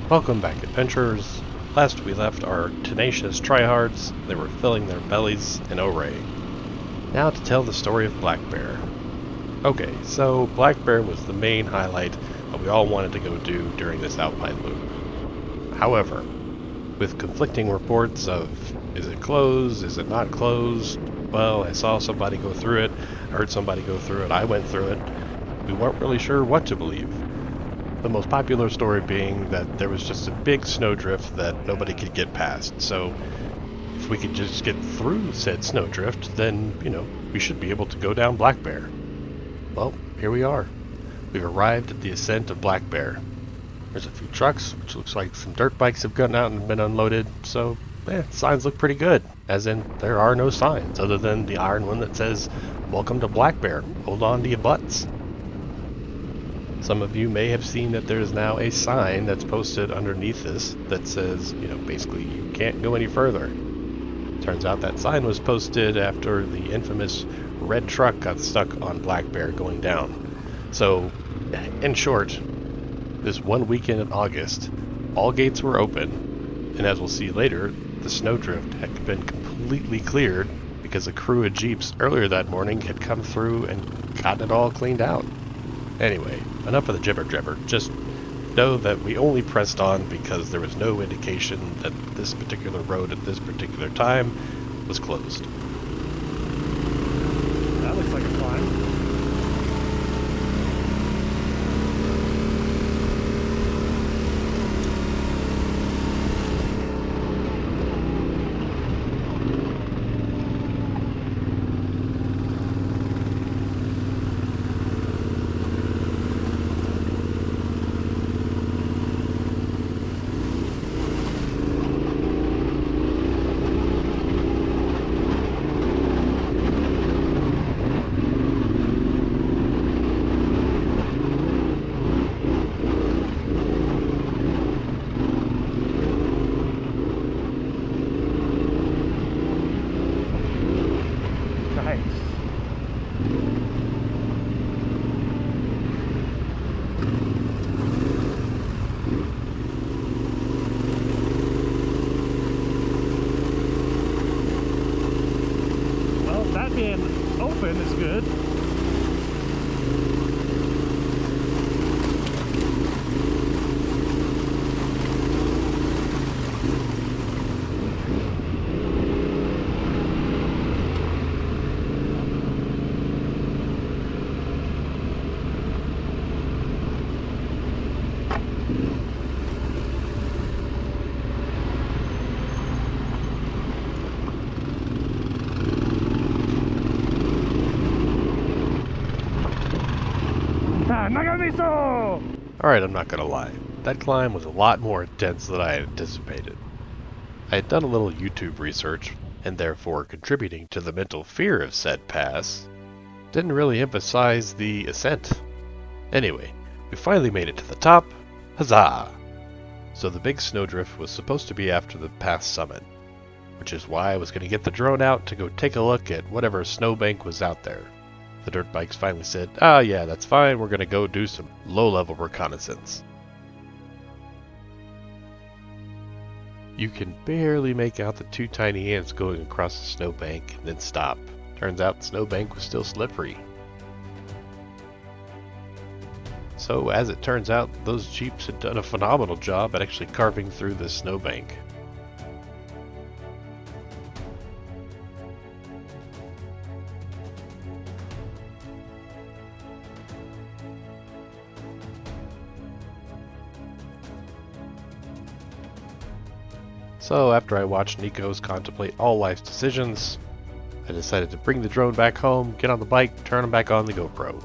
Welcome back, adventurers. Last we left our tenacious tryhards. They were filling their bellies in array. Now to tell the story of Black Bear. Okay, so Black Bear was the main highlight that we all wanted to go do during this alpine loop. However, with conflicting reports of is it closed, is it not closed, well, I saw somebody go through it, I heard somebody go through it, I went through it, we weren't really sure what to believe. The most popular story being that there was just a big snowdrift that nobody could get past. So if we could just get through said snowdrift, then, we should be able to go down Black Bear. Well, here we are. We've arrived at the ascent of Black Bear. There's a few trucks, which looks like some dirt bikes have gotten out and been unloaded, so, signs look pretty good. As in, there are no signs, other than the iron one that says, "Welcome to Black Bear, hold on to your butts." Some of you may have seen that there's now a sign that's posted underneath this that says, basically you can't go any further. Turns out that sign was posted after the infamous red truck got stuck on Black Bear going down. So, in short, this one weekend in August, all gates were open, and as we'll see later, the snowdrift had been completely cleared because a crew of Jeeps earlier that morning had come through and gotten it all cleaned out. Anyway, enough of the jibber-jabber. Just know that we only pressed on because there was no indication that this particular road at this particular time was closed. That looks like a climb. That being open is good. Alright, I'm not gonna lie. That climb was a lot more intense than I had anticipated. I had done a little YouTube research, and therefore contributing to the mental fear of said pass, didn't really emphasize the ascent. Anyway, we finally made it to the top. Huzzah! So the big snowdrift was supposed to be after the pass summit, which is why I was going to get the drone out to go take a look at whatever snowbank was out there. The dirt bikes finally said, yeah, that's fine, we're going to go do some low-level reconnaissance. You can barely make out the two tiny ants going across the snowbank and then stop. Turns out the snowbank was still slippery. So, as it turns out, those Jeeps had done a phenomenal job at actually carving through this snowbank. So after I watched Nikos contemplate all life's decisions, I decided to bring the drone back home, get on the bike, turn him back on the GoPro.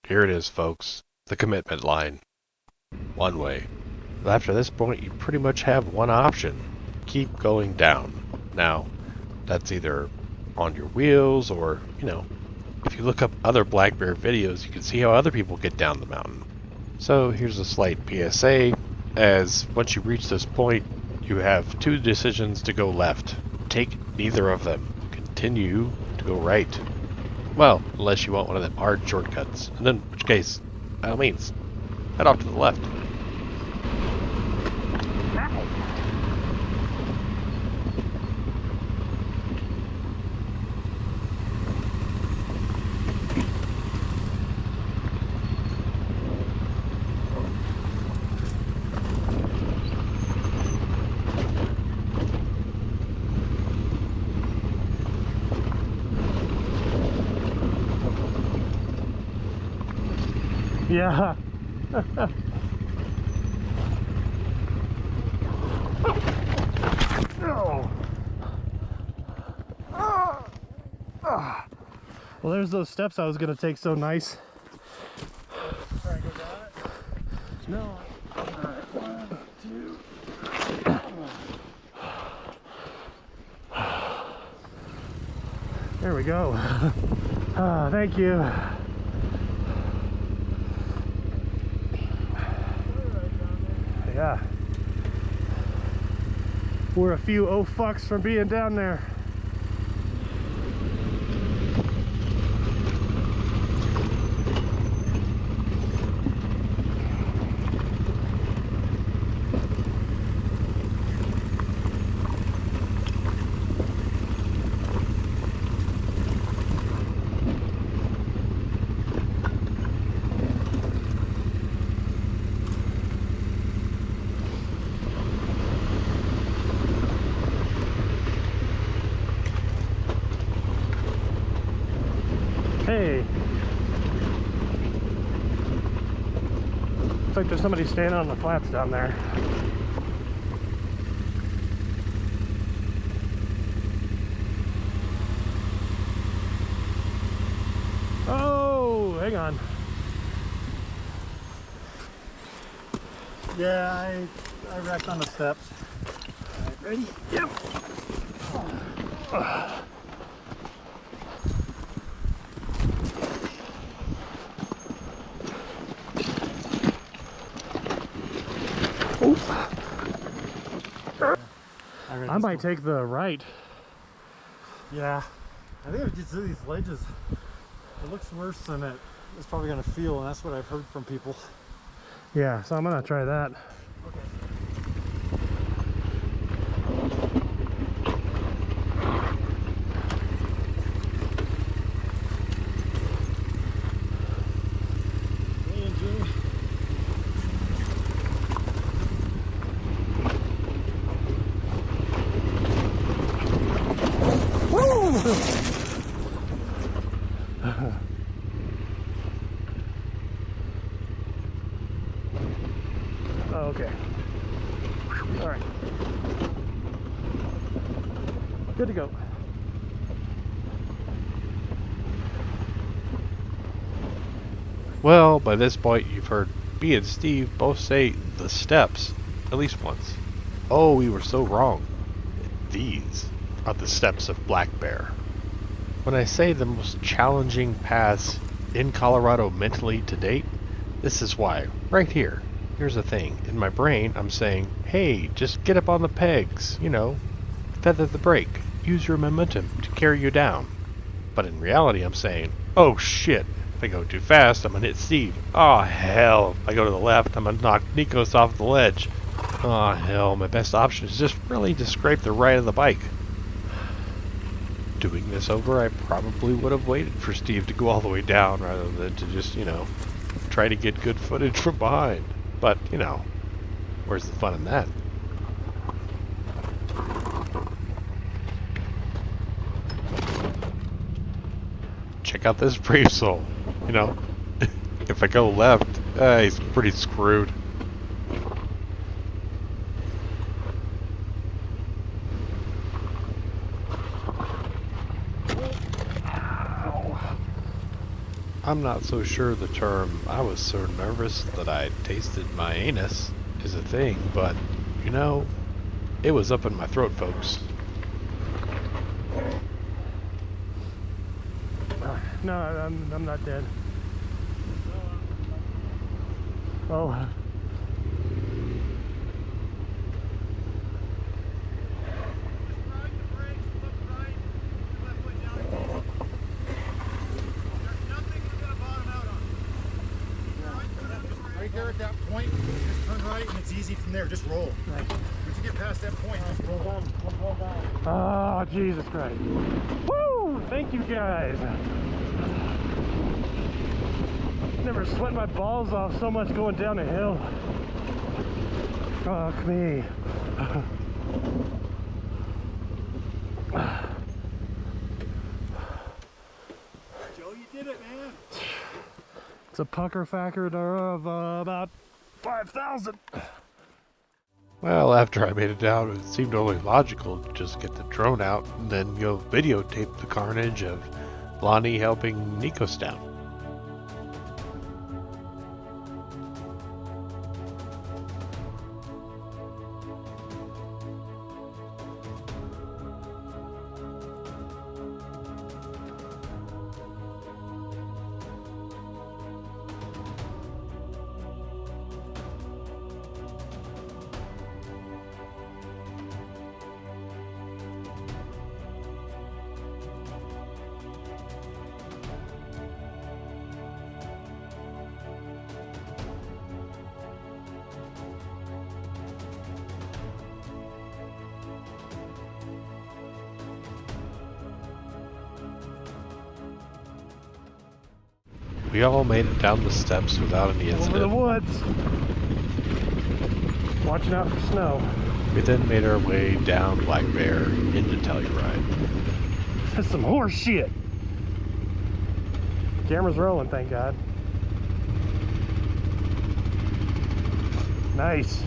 Here it is, folks. The commitment line. One way. After this point, you pretty much have one option. Keep going down. Now, that's either on your wheels or, if you look up other black bear videos, you can see how other people get down the mountain. So here's a slight PSA, as once you reach this point, you have two decisions to go left. Take neither of them. Continue to go right. Well, unless you want one of them hard shortcuts, and then, in which case, by all means, head off to the left. Yeah. Oh. Well, there's those steps I was gonna take so nice. Try and go down it? No. Alright, 1, 2. There we go. Ah, thank you. Yeah. We're a few oh fucks from being down there. Hey. Looks like there's somebody standing on the flats down there. Oh, hang on. Yeah, I wrecked on the steps. All right, ready? Yep. I might take the right. Yeah, I think if you do these ledges, it looks worse than it's probably going to feel, and that's what I've heard from people. Yeah, so I'm gonna try that. Hey, and Jimmy. Oh, okay. All right. Good to go. Well, by this point, you've heard B and Steve both say the steps at least once. Oh, we were so wrong. These are the steps of Black Bear. When I say the most challenging paths in Colorado mentally to date, this is why. Right here. Here's the thing. In my brain, I'm saying, hey, just get up on the pegs, feather the brake, use your momentum to carry you down. But in reality, I'm saying, oh shit, if I go too fast, I'm gonna hit Steve. Oh hell, if I go to the left, I'm gonna knock Nikos off the ledge. Oh hell, my best option is just really to scrape the right of the bike. Doing this over, I probably would have waited for Steve to go all the way down rather than to just, try to get good footage from behind. But, where's the fun in that? Check out this brave soul. If I go left, he's pretty screwed. I'm not so sure the term "I was so nervous that I tasted my anus" is a thing, but, you know, it was up in my throat, folks. No, I'm not dead. Oh. Right there at that point, just turn right and it's easy from there. Just roll. Nice. Once you get past that point, just roll. Oh, Jesus Christ. Woo! Thank you guys. Never sweat my balls off so much going down a hill. Fuck me. Joe, you did it, man. It's a pucker factor of about 5,000. Well, after I made it down, it seemed only logical to just get the drone out and then go videotape the carnage of Lonnie helping Nikos down. We all made it down the steps without any Over the incident. woods. Watching out for snow. We then made our way down Black Bear into Telluride. That's some horse shit. Camera's rolling, thank God. Nice.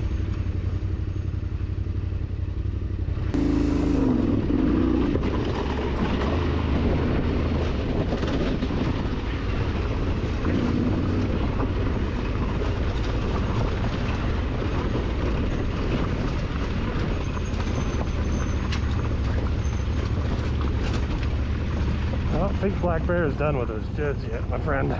I don't think Black Bear is done with us just yet, my friend.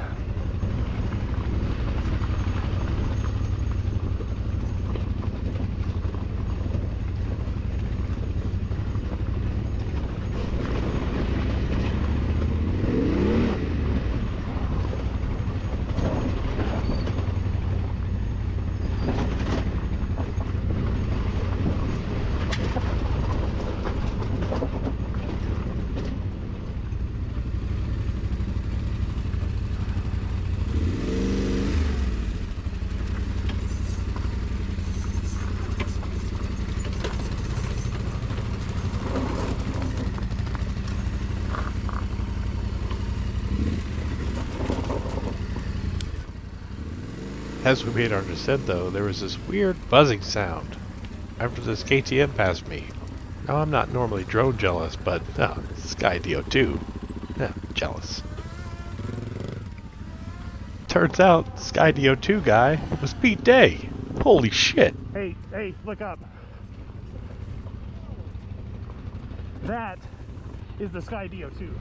As we made our descent, though, there was this weird buzzing sound after this KTM passed me. Now, I'm not normally drone jealous, but Skydio 2. Yeah, jealous. Turns out, Skydio 2 guy was Pete Day. Holy shit. Hey, look up. That is the Skydio 2.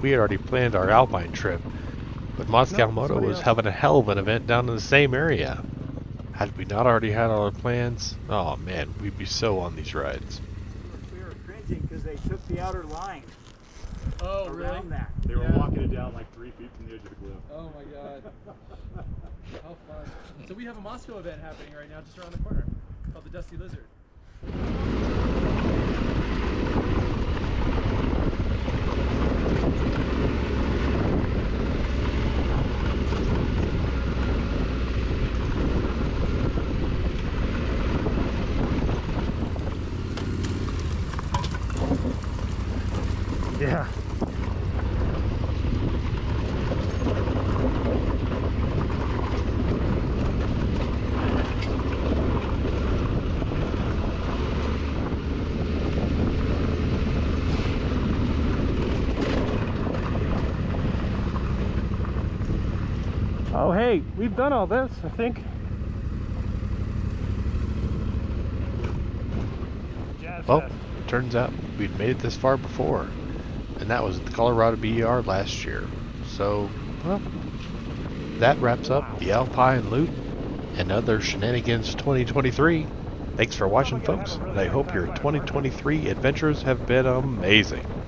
We had already planned our alpine trip, but Moscow No, Moto somebody was else. having a hell of an event down in the same area. Had we not already had all our plans, oh man, we'd be so on these rides. We were cringing because they took the outer line Oh, around really? that. They were Yeah. walking it down like 3 feet from the edge of the cliff. Oh my god. How fun. So we have a Moscow event happening right now just around the corner called the Dusty Lizard. Yeah. Oh, hey, we've done all this, I think. Jazz Well, Fest. turns out we'd made it this far before, and that was at the Colorado BER last year. So, well, that wraps up the Alpine Loop and other shenanigans 2023. Thanks for watching, folks, and I hope your 2023 adventures have been amazing.